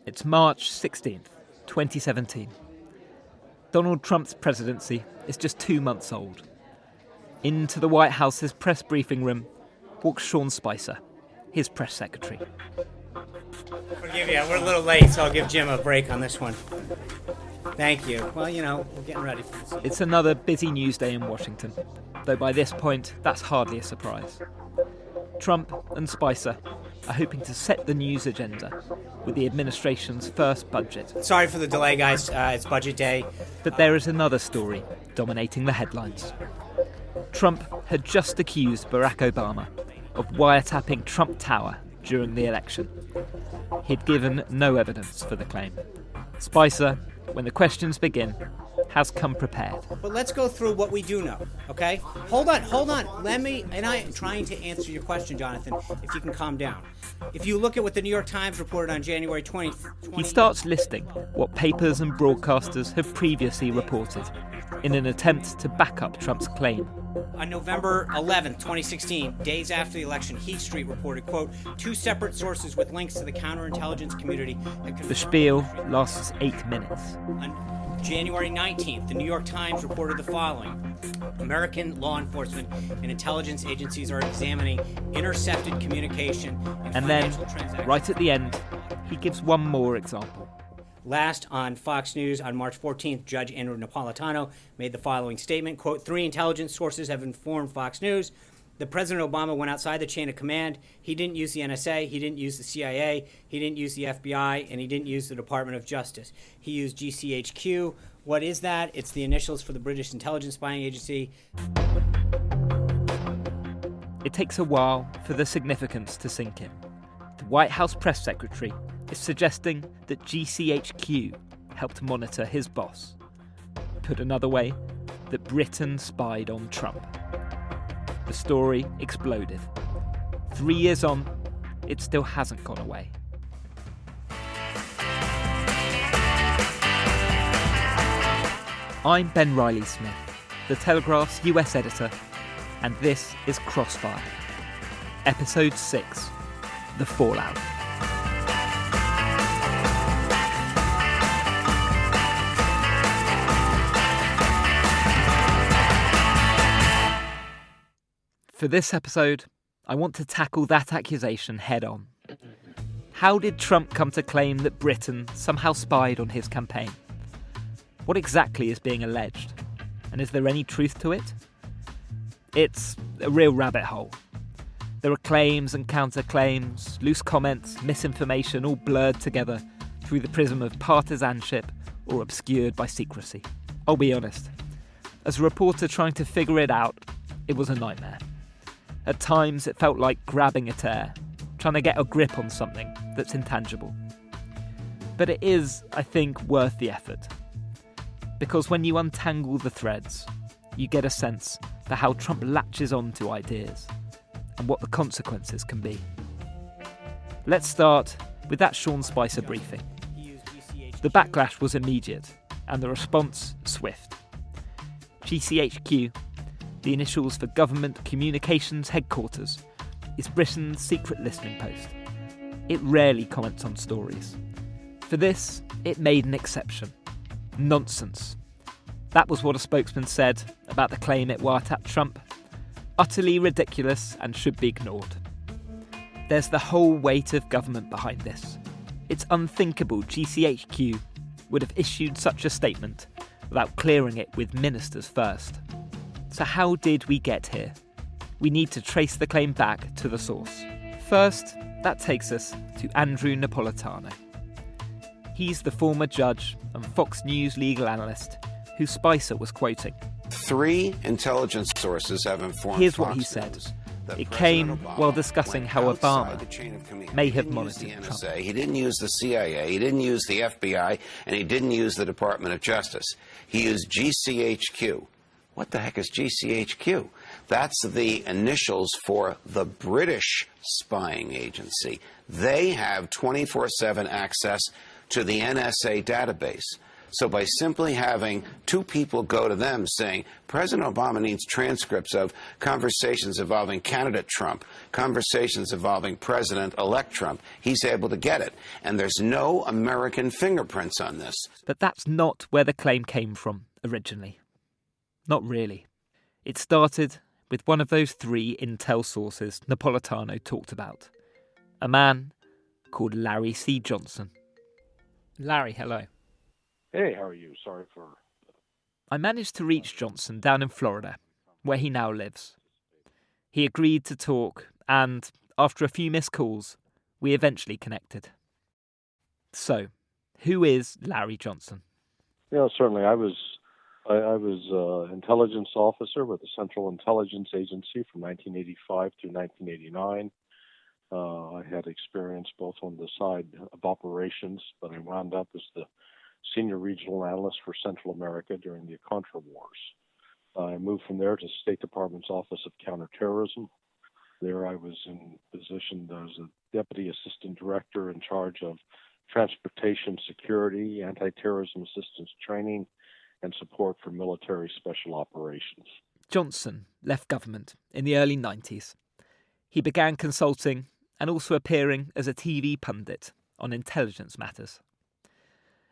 It's March 16th, 2017. Donald Trump's presidency is just 2 months old. Into the White House's press briefing room walks Sean Spicer, his press secretary. Forgive you, we're a little late, so I'll give Jim a break on this one. Thank you. Well, you know, we're getting ready for this. It's another busy news day in Washington, though by this point, that's hardly a surprise. Trump and Spicer are hoping to set the news agenda with the administration's first budget. Sorry for the delay, guys. It's budget day. But there is another story dominating the headlines. Trump had just accused Barack Obama of wiretapping Trump Tower during the election. He'd given no evidence for the claim. Spicer, when the questions begin, has come prepared. But let's go through what we do know, okay? Hold on. I'm trying to answer your question, Jonathan, if you can calm down. If you look at what the New York Times reported on January 20th... He starts listing what papers and broadcasters have previously reported in an attempt to back up Trump's claim. On November 11th, 2016, days after the election, Heat Street reported, quote, two separate sources with links to the counterintelligence community. The spiel lasts 8 minutes. On January 19th, the New York Times reported the following. American law enforcement and intelligence agencies are examining intercepted communication and financial transactions. Right at the end, he gives one more example. Last, on Fox News on March 14th, Judge Andrew Napolitano made the following statement, quote, 3 intelligence sources have informed Fox News that President Obama went outside the chain of command. He didn't use the NSA, he didn't use the CIA, he didn't use the FBI, and he didn't use the Department of Justice. He used GCHQ. What is that? It's the initials for the British Intelligence Spying Agency. It takes a while for the significance to sink in. The White House press secretary is suggesting that GCHQ helped monitor his boss. Put another way, that Britain spied on Trump. The story exploded. 3 years on, it still hasn't gone away. I'm Ben Riley-Smith, the Telegraph's US editor, and this is Crossfire, Episode 6, The Fallout. For this episode, I want to tackle that accusation head on. How did Trump come to claim that Britain somehow spied on his campaign? What exactly is being alleged? And is there any truth to it? It's a real rabbit hole. There are claims and counterclaims, loose comments, misinformation, all blurred together through the prism of partisanship or obscured by secrecy. I'll be honest, as a reporter trying to figure it out, it was a nightmare. At times, it felt like grabbing at air, trying to get a grip on something that's intangible. But it is, I think, worth the effort. Because when you untangle the threads, you get a sense for how Trump latches on to ideas and what the consequences can be. Let's start with that Sean Spicer briefing. The backlash was immediate and the response swift. GCHQ, the initials for Government Communications Headquarters, is Britain's secret listening post. It rarely comments on stories. For this, it made an exception. Nonsense. That was what a spokesman said about the claim it wiretapped Trump. Utterly ridiculous and should be ignored. There's the whole weight of government behind this. It's unthinkable GCHQ would have issued such a statement without clearing it with ministers first. So how did we get here? We need to trace the claim back to the source. First, that takes us to Andrew Napolitano. He's the former judge and Fox News legal analyst who Spicer was quoting. 3 intelligence sources have informed Here's what Fox he said. News It came while discussing how Obama may have monitored Trump. He didn't use the CIA, he didn't use the FBI, and he didn't use the Department of Justice. He used GCHQ. What the heck is GCHQ? That's the initials for the British spying agency. They have 24/7 access to the NSA database. So by simply having two people go to them saying, President Obama needs transcripts of conversations involving candidate Trump, conversations involving President-elect Trump, he's able to get it. And there's no American fingerprints on this. But that's not where the claim came from originally. Not really. It started with one of those three intel sources Napolitano talked about. A man called Larry C. Johnson. Larry, hello. Hey, how are you? Sorry for... I managed to reach Johnson down in Florida, where he now lives. He agreed to talk, and after a few missed calls, we eventually connected. So, who is Larry Johnson? Yeah, certainly. I was intelligence officer with the Central Intelligence Agency from 1985 through 1989. I had experience both on the side of operations, but I wound up as the senior regional analyst for Central America during the Contra Wars. I moved from there to the State Department's Office of Counterterrorism. There I was in position as a deputy assistant director in charge of transportation security, anti-terrorism assistance training, and support for military special operations. Johnson left government in the early 90s. He began consulting and also appearing as a TV pundit on intelligence matters.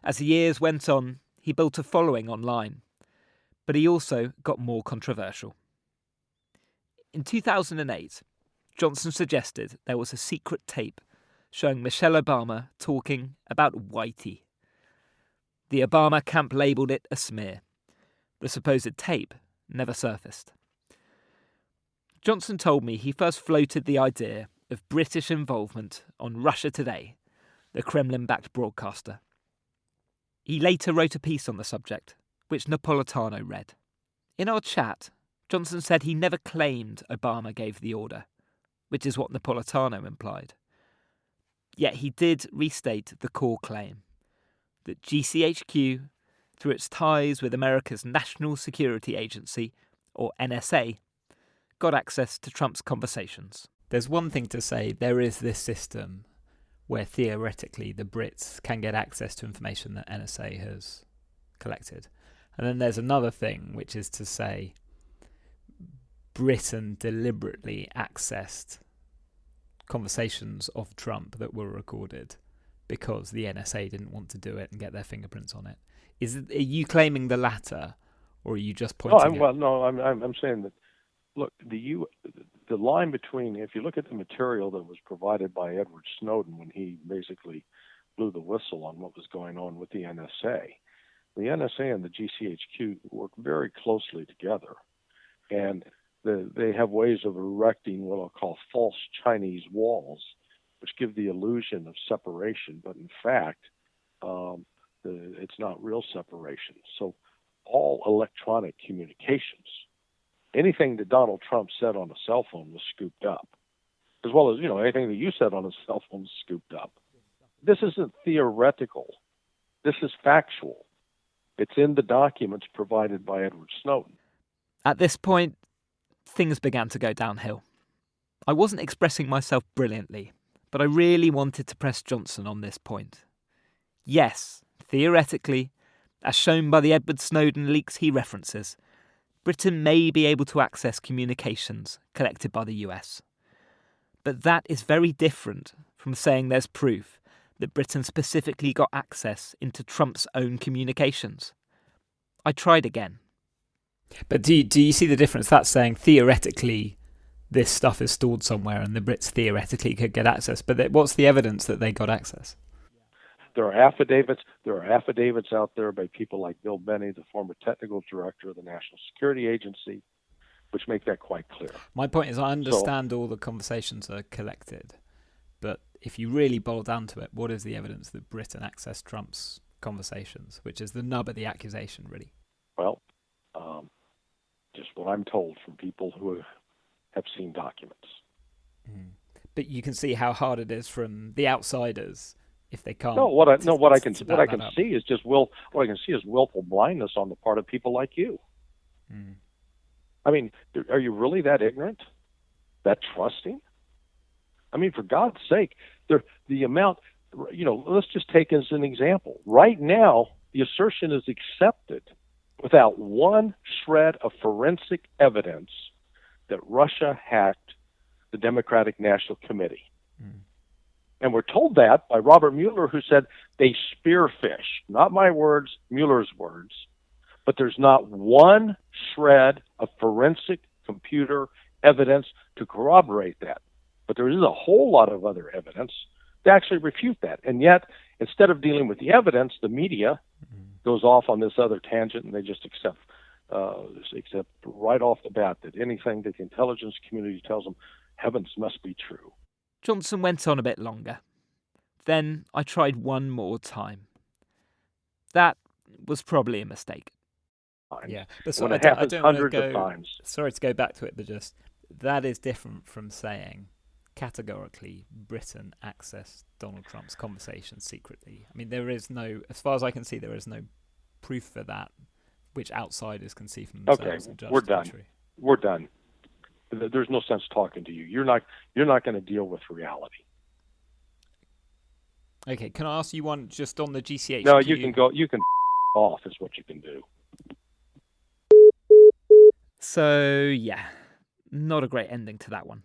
As the years went on, he built a following online, but he also got more controversial. In 2008, Johnson suggested there was a secret tape showing Michelle Obama talking about Whitey. The Obama camp labelled it a smear. The supposed tape never surfaced. Johnson told me he first floated the idea of British involvement on Russia Today, the Kremlin-backed broadcaster. He later wrote a piece on the subject, which Napolitano read. In our chat, Johnson said he never claimed Obama gave the order, which is what Napolitano implied. Yet he did restate the core claim, that GCHQ, through its ties with America's National Security Agency, or NSA, got access to Trump's conversations. There's one thing to say, there is this system where theoretically the Brits can get access to information that NSA has collected. And then there's another thing, which is to say Britain deliberately accessed conversations of Trump that were recorded because the NSA didn't want to do it and get their fingerprints on it. Are you claiming the latter, or are you just pointing? I'm saying that. Look, the line between, if you look at the material that was provided by Edward Snowden when he basically blew the whistle on what was going on with the NSA and the GCHQ work very closely together, and they have ways of erecting what I'll call false Chinese walls, which give the illusion of separation, but in fact, it's not real separation. So all electronic communications, anything that Donald Trump said on a cell phone was scooped up, as well as, anything that you said on a cell phone was scooped up. This isn't theoretical. This is factual. It's in the documents provided by Edward Snowden. At this point, things began to go downhill. I wasn't expressing myself brilliantly, but I really wanted to press Johnson on this point. Yes, theoretically, as shown by the Edward Snowden leaks he references, Britain may be able to access communications collected by the US. But that is very different from saying there's proof that Britain specifically got access into Trump's own communications. I tried again. But do you see the difference? That's saying theoretically this stuff is stored somewhere and the Brits theoretically could get access. But what's the evidence that they got access? There are affidavits out there by people like Bill Benny, the former technical director of the National Security Agency, which make that quite clear. My point is, I understand all the conversations are collected, but if you really boil down to it, what is the evidence that Britain accessed Trump's conversations, which is the nub of the accusation, really? Well, just what I'm told from people who have seen documents. But you can see how hard it is from the outsiders if they can't. What I can see is willful blindness on the part of people like you. I mean, are you really that ignorant, that trusting? I mean, for God's sake, the amount. Let's just take as an example. Right now, the assertion is accepted without one shred of forensic evidence that Russia hacked the Democratic National Committee. And we're told that by Robert Mueller, who said they spearfish. Not my words, Mueller's words. But there's not one shred of forensic computer evidence to corroborate that. But there is a whole lot of other evidence to actually refute that. And yet, instead of dealing with the evidence, the media goes off on this other tangent, and they just accept right off the bat that anything that the intelligence community tells them, heavens must be true. Johnson went on a bit longer. Then I tried one more time. That was probably a mistake. Yeah, but When I it don't happens wanna hundreds go, of times. Sorry to go back to it, but just that is different from saying categorically Britain accessed Donald Trump's conversations secretly. I mean, there is no, as far as I can see, there is no proof for that, which outsiders can see for themselves. Okay, and judge we're to be done. true. We're done. There's no sense talking to you. You're not going to deal with reality. Okay, can I ask you one just on the GCHQ? No, you can go. You can off is what you can do. So, yeah, not a great ending to that one.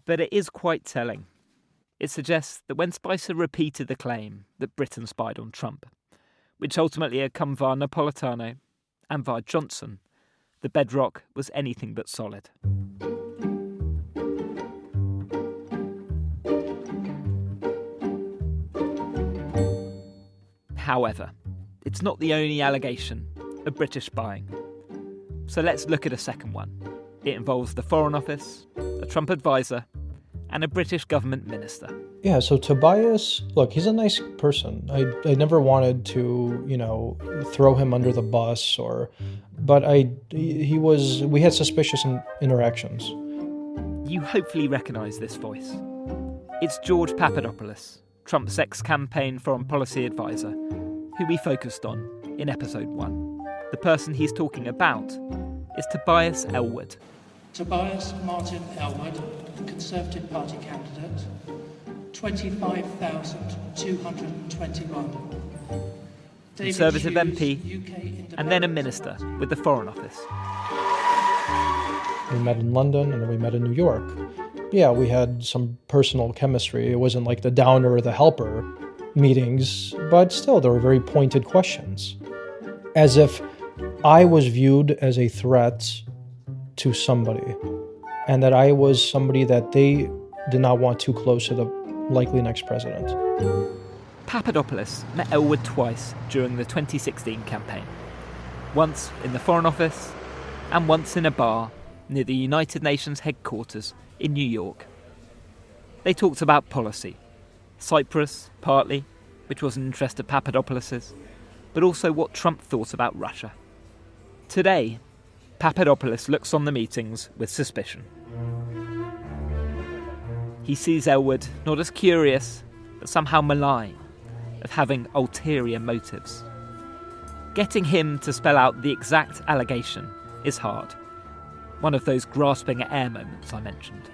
But it is quite telling. It suggests that when Spicer repeated the claim that Britain spied on Trump, which ultimately had come via Napolitano and via Johnson, the bedrock was anything but solid. However, it's not the only allegation of British spying. So let's look at a second one. It involves the Foreign Office, a Trump advisor, and a British government minister. Yeah, so Tobias, look, he's a nice person. I never wanted to, throw him under the bus but we had suspicious interactions. You hopefully recognise this voice. It's George Papadopoulos, Trump's ex-campaign foreign policy advisor, who we focused on in episode 1. The person he's talking about is Tobias Ellwood. Tobias Martin Ellwood, Conservative Party candidate, 25,221. Conservative MP, and then a minister with the Foreign Office. We met in London and then we met in New York. Yeah, we had some personal chemistry. It wasn't like the downer or the helper meetings, but still there were very pointed questions. As if I was viewed as a threat to somebody, and that I was somebody that they did not want too close to the likely next president. Papadopoulos met Ellwood twice during the 2016 campaign. Once in the Foreign Office, and once in a bar near the United Nations headquarters in New York. They talked about policy. Cyprus, partly, which was an interest of Papadopoulos's, but also what Trump thought about Russia. Today, Papadopoulos looks on the meetings with suspicion. He sees Ellwood not as curious, but somehow malign, of having ulterior motives. Getting him to spell out the exact allegation is hard. One of those grasping at air moments I mentioned.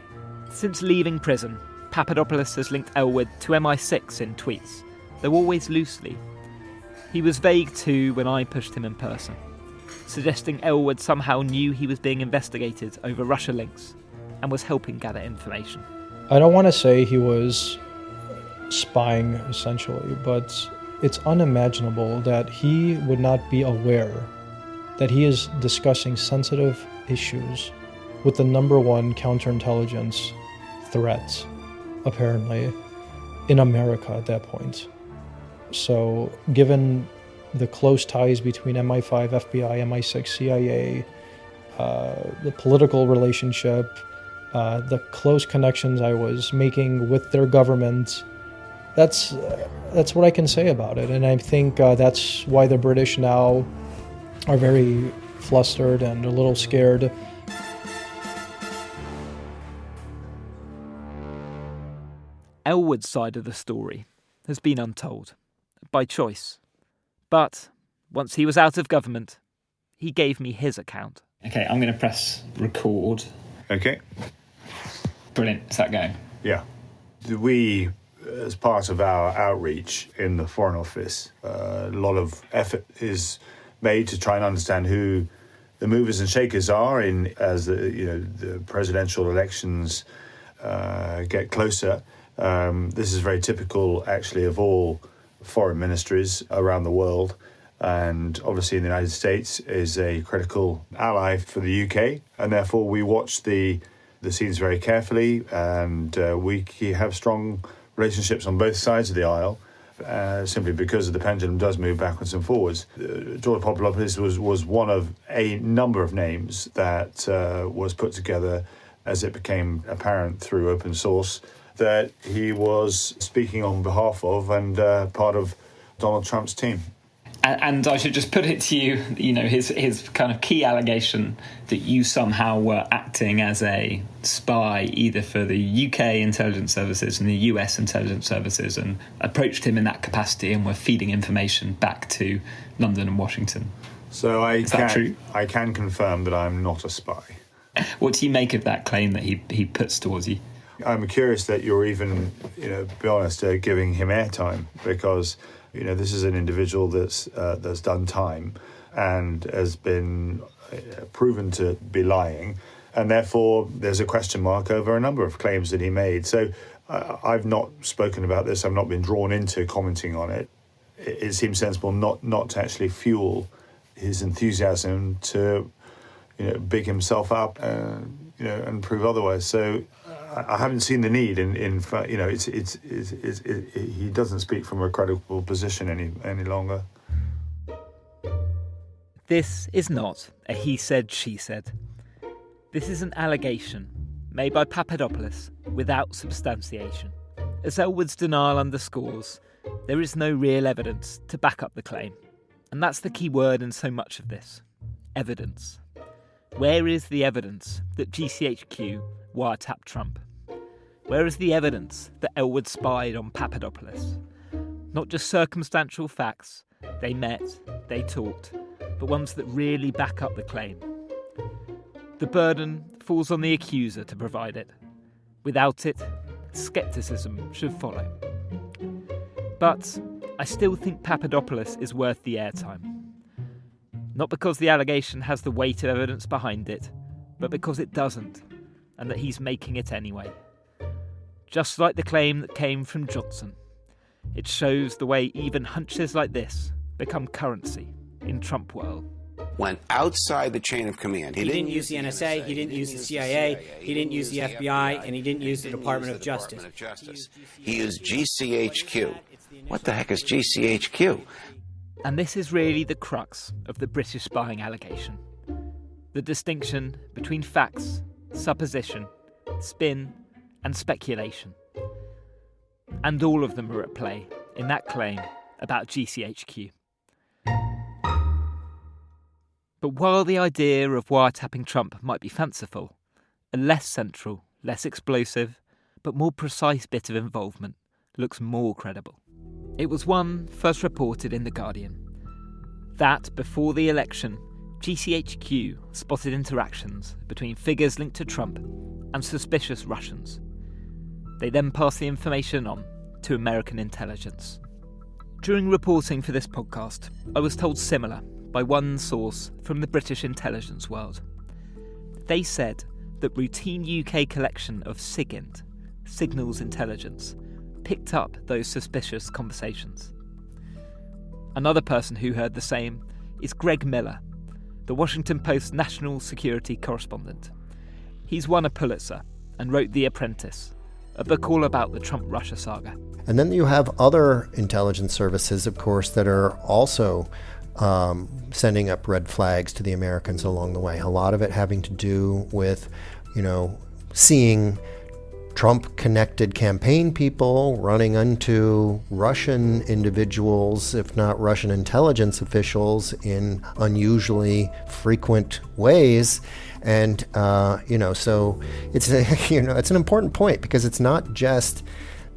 Since leaving prison, Papadopoulos has linked Ellwood to MI6 in tweets, though always loosely. He was vague too when I pushed him in person, suggesting Ellwood somehow knew he was being investigated over Russia links and was helping gather information. I don't want to say he was spying, essentially, but it's unimaginable that he would not be aware that he is discussing sensitive issues with the number one counterintelligence threat, apparently, in America at that point. So, given the close ties between MI5, FBI, MI6, CIA, the political relationship, the close connections I was making with their government, that's what I can say about it. And I think that's why the British now are very flustered and a little scared. Ellwood's side of the story has been untold, by choice. But once he was out of government, he gave me his account. Okay, I'm going to press record. Okay. Brilliant. Is that going? Yeah. We as part of our outreach in the Foreign Office, a lot of effort is made to try and understand who the movers and shakers are as the presidential elections get closer. This is very typical, actually, of all foreign ministries around the world. And obviously the United States is a critical ally for the UK, and therefore we watch the scenes very carefully, and we have strong relationships on both sides of the aisle, simply because the pendulum does move backwards and forwards. George Papadopoulos was one of a number of names that was put together as it became apparent through open source that he was speaking on behalf of and part of Donald Trump's team. And I should just put it to you, his kind of key allegation that you somehow were acting as a spy either for the UK intelligence services and the US intelligence services and approached him in that capacity and were feeding information back to London and Washington. So Is that true? I can confirm that I'm not a spy. What do you make of that claim that he puts towards you? I'm curious that you're even, be honest, giving him airtime, because this is an individual that's done time and has been proven to be lying, and therefore there's a question mark over a number of claims that he made. So I've not spoken about this. I've not been drawn into commenting on it. It seems sensible not to actually fuel his enthusiasm to big himself up and prove otherwise. So I haven't seen the need. In fact, he doesn't speak from a credible position any longer. This is not a he said, she said. This is an allegation made by Papadopoulos without substantiation. As Elwood's denial underscores, there is no real evidence to back up the claim. And that's the key word in so much of this. Evidence. Where is the evidence that GCHQ wiretapped Trump? Where is the evidence that Elwood spied on Papadopoulos? Not just circumstantial facts, they met, they talked, but ones that really back up the claim. The burden falls on the accuser to provide it. Without it, scepticism should follow. But I still think Papadopoulos is worth the airtime. Not because the allegation has the weight of evidence behind it, but because it doesn't, and that he's making it anyway. Just like the claim that came from Johnson, it shows the way even hunches like this become currency in Trump world. Went outside the chain of command. He didn't use the NSA, he didn't use the CIA, he didn't use the FBI, and he didn't use the Department of Justice. He used GCHQ. What the heck is GCHQ? And this is really the crux of the British spying allegation. The distinction between facts, supposition, spin, and speculation. And all of them are at play in that claim about GCHQ. But while the idea of wiretapping Trump might be fanciful, a less central, less explosive, but more precise bit of involvement looks more credible. It was one first reported in The Guardian. That, before the election, GCHQ spotted interactions between figures linked to Trump and suspicious Russians. They then passed the information on to American intelligence. During reporting for this podcast, I was told similar by one source from the British intelligence world. They said that routine UK collection of SIGINT, signals intelligence, picked up those suspicious conversations. Another person who heard the same is Greg Miller, the Washington Post national security correspondent. He's won a Pulitzer and wrote The Apprentice, a book all about the Trump-Russia saga. And then you have other intelligence services, of course, that are also sending up red flags to the Americans along the way. A lot of it having to do with, seeing Trump-connected campaign people running into Russian individuals, if not Russian intelligence officials, in unusually frequent ways. And, so it's, it's an important point, because it's not just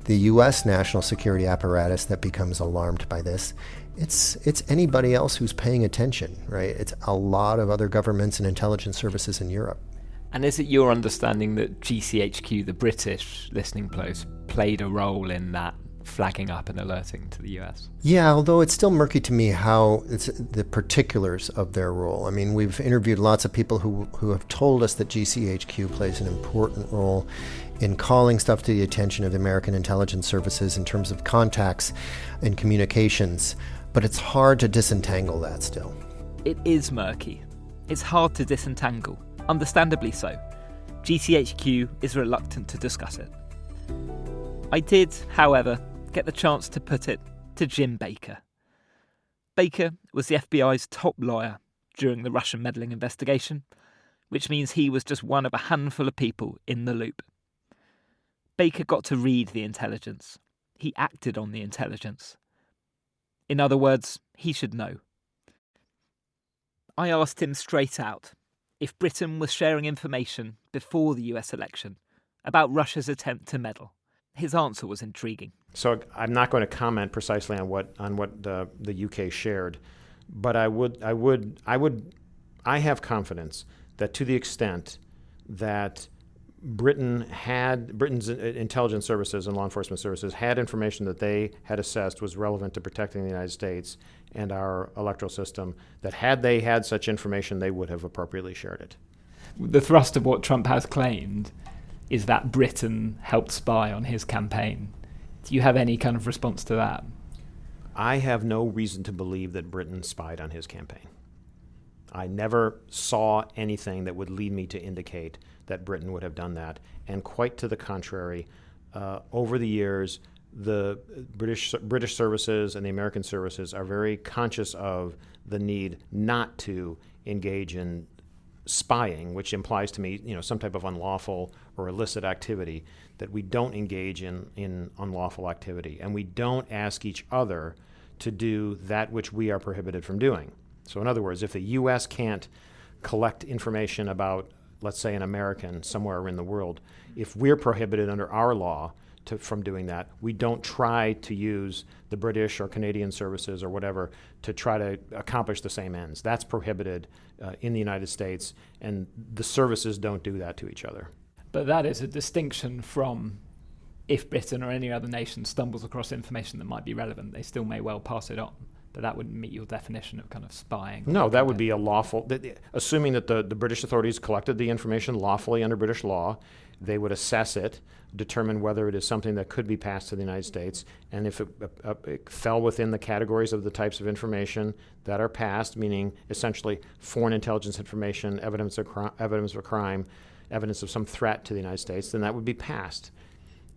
the U.S. national security apparatus that becomes alarmed by this. It's anybody else who's paying attention, right? It's a lot of other governments and intelligence services in Europe. And is it your understanding that GCHQ, the British listening post, played a role in that flagging up and alerting to the US? Yeah, although it's still murky to me how it's the particulars of their role. I mean, we've interviewed lots of people who have told us that GCHQ plays an important role in calling stuff to the attention of the American intelligence services in terms of contacts and communications, but it's hard to disentangle that still. It is murky. It's hard to disentangle, understandably so. GCHQ is reluctant to discuss it. I did, however, get the chance to put it to Jim Baker. Baker was the FBI's top lawyer during the Russian meddling investigation, which means he was just one of a handful of people in the loop. Baker got to read the intelligence. He acted on the intelligence. In other words, he should know. I asked him straight out if Britain was sharing information before the US election about Russia's attempt to meddle. His answer was intriguing. So I'm not going to comment precisely on what the UK shared, but I have confidence that to the extent that Britain's intelligence services and law enforcement services had information that they had assessed was relevant to protecting the United States and our electoral system, that had they had such information, they would have appropriately shared it. The thrust of what Trump has claimed is that Britain helped spy on his campaign. Do you have any kind of response to that? I have no reason to believe that Britain spied on his campaign. I never saw anything that would lead me to indicate that Britain would have done that. And quite to the contrary, over the years, the British services and the American services are very conscious of the need not to engage in spying, which implies to me, some type of unlawful or illicit activity, that we don't engage in unlawful activity. And we don't ask each other to do that which we are prohibited from doing. So in other words, if the U.S. can't collect information about, let's say, an American somewhere in the world, if we're prohibited under our law from doing that, we don't try to use the British or Canadian services or whatever to try to accomplish the same ends. That's prohibited in the United States, and the services don't do that to each other. But that is a distinction from if Britain or any other nation stumbles across information that might be relevant, they still may well pass it on. But that wouldn't meet your definition of kind of spying. No, that would be a lawful, assuming that the British authorities collected the information lawfully under British law, they would assess it, determine whether it is something that could be passed to the United States, and if it fell within the categories of the types of information that are passed, meaning essentially foreign intelligence information, evidence of a crime, evidence of some threat to the United States, then that would be passed.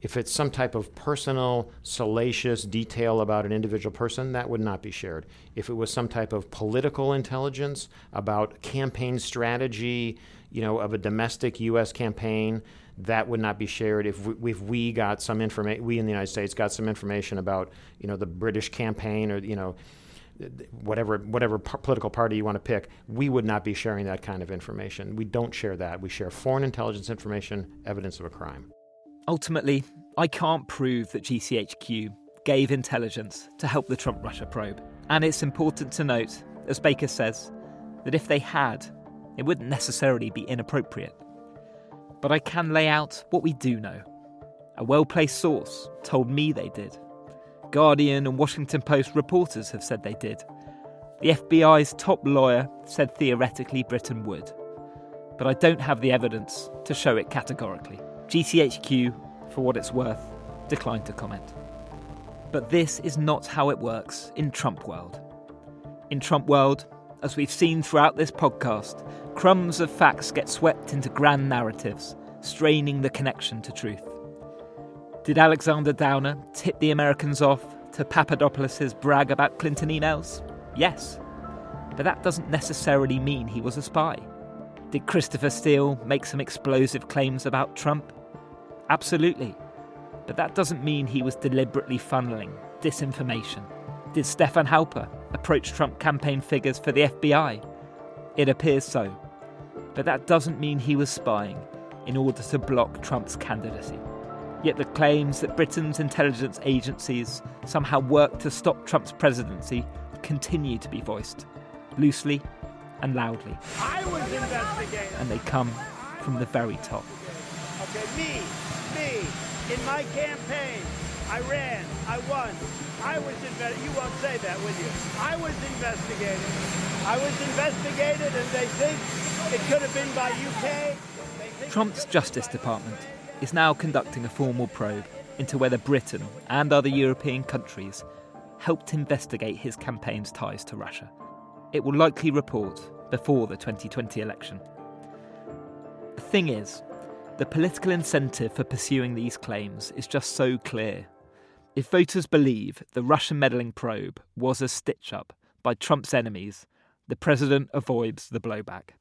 If it's some type of personal, salacious detail about an individual person, that would not be shared. If it was some type of political intelligence about campaign strategy, of a domestic U.S. campaign, that would not be shared. If we got some information, we in the United States got some information about, the British campaign or, whatever political party you want to pick, we would not be sharing that kind of information. We don't share that. We share foreign intelligence information, evidence of a crime. Ultimately, I can't prove that GCHQ gave intelligence to help the Trump-Russia probe. And it's important to note, as Baker says, that if they had, it wouldn't necessarily be inappropriate. But I can lay out what we do know. A well-placed source told me they did. Guardian and Washington Post reporters have said they did. The FBI's top lawyer said theoretically Britain would. But I don't have the evidence to show it categorically. GCHQ, for what it's worth, declined to comment. But this is not how it works in Trump world. In Trump world, as we've seen throughout this podcast, crumbs of facts get swept into grand narratives, straining the connection to truth. Did Alexander Downer tip the Americans off to Papadopoulos' brag about Clinton emails? Yes. But that doesn't necessarily mean he was a spy. Did Christopher Steele make some explosive claims about Trump? Absolutely. But that doesn't mean he was deliberately funneling disinformation. Did Stefan Halper approach Trump campaign figures for the FBI? It appears so. But that doesn't mean he was spying in order to block Trump's candidacy. Yet the claims that Britain's intelligence agencies somehow worked to stop Trump's presidency continue to be voiced, loosely and loudly. I was investigating. And they come from the very top. Okay, me, in my campaign, I ran, I won. You won't say that, will you? I was investigated, and they think it could have been by UK. Trump's Justice Department is now conducting a formal probe into whether Britain and other European countries helped investigate his campaign's ties to Russia. It will likely report before the 2020 election. The thing is, the political incentive for pursuing these claims is just so clear. If voters believe the Russian meddling probe was a stitch-up by Trump's enemies, the president avoids the blowback.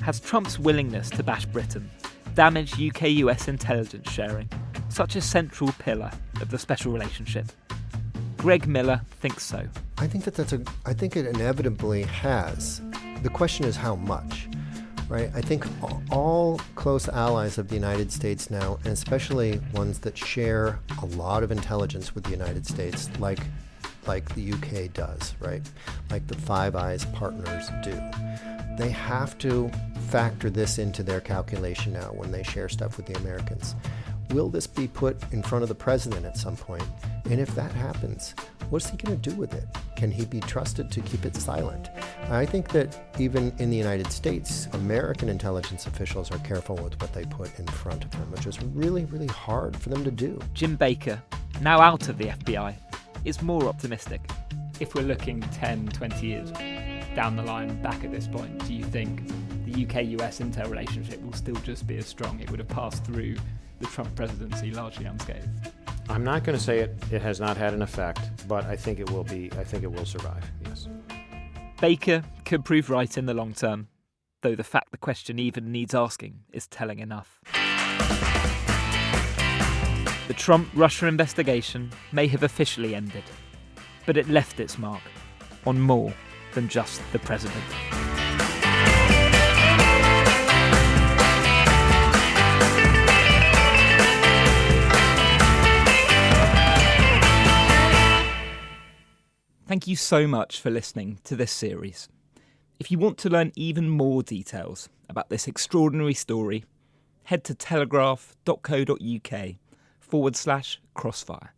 Has Trump's willingness to bash Britain damaged UK-US intelligence sharing, such a central pillar of the special relationship? Greg Miller thinks so. I think it inevitably has. The question is how much, right? I think all close allies of the United States now, and especially ones that share a lot of intelligence with the United States, like the UK does, right? Like the Five Eyes partners do. They have to factor this into their calculation now when they share stuff with the Americans. Will this be put in front of the president at some point? And if that happens, what's he going to do with it? Can he be trusted to keep it silent? I think that even in the United States, American intelligence officials are careful with what they put in front of them, which is really, really hard for them to do. Jim Baker, now out of the FBI, is more optimistic. If we're looking 10, 20 years down the line, back at this point, do you think the UK-US interrelationship will still just be as strong? It would have passed through the Trump presidency largely unscathed. I'm not going to say it has not had an effect, but I think it will survive, yes. Baker could prove right in the long term, though the fact the question even needs asking is telling enough. The Trump-Russia investigation may have officially ended, but it left its mark on more than just the president. Thank you so much for listening to this series. If you want to learn even more details about this extraordinary story, head to telegraph.co.uk/Crossfire.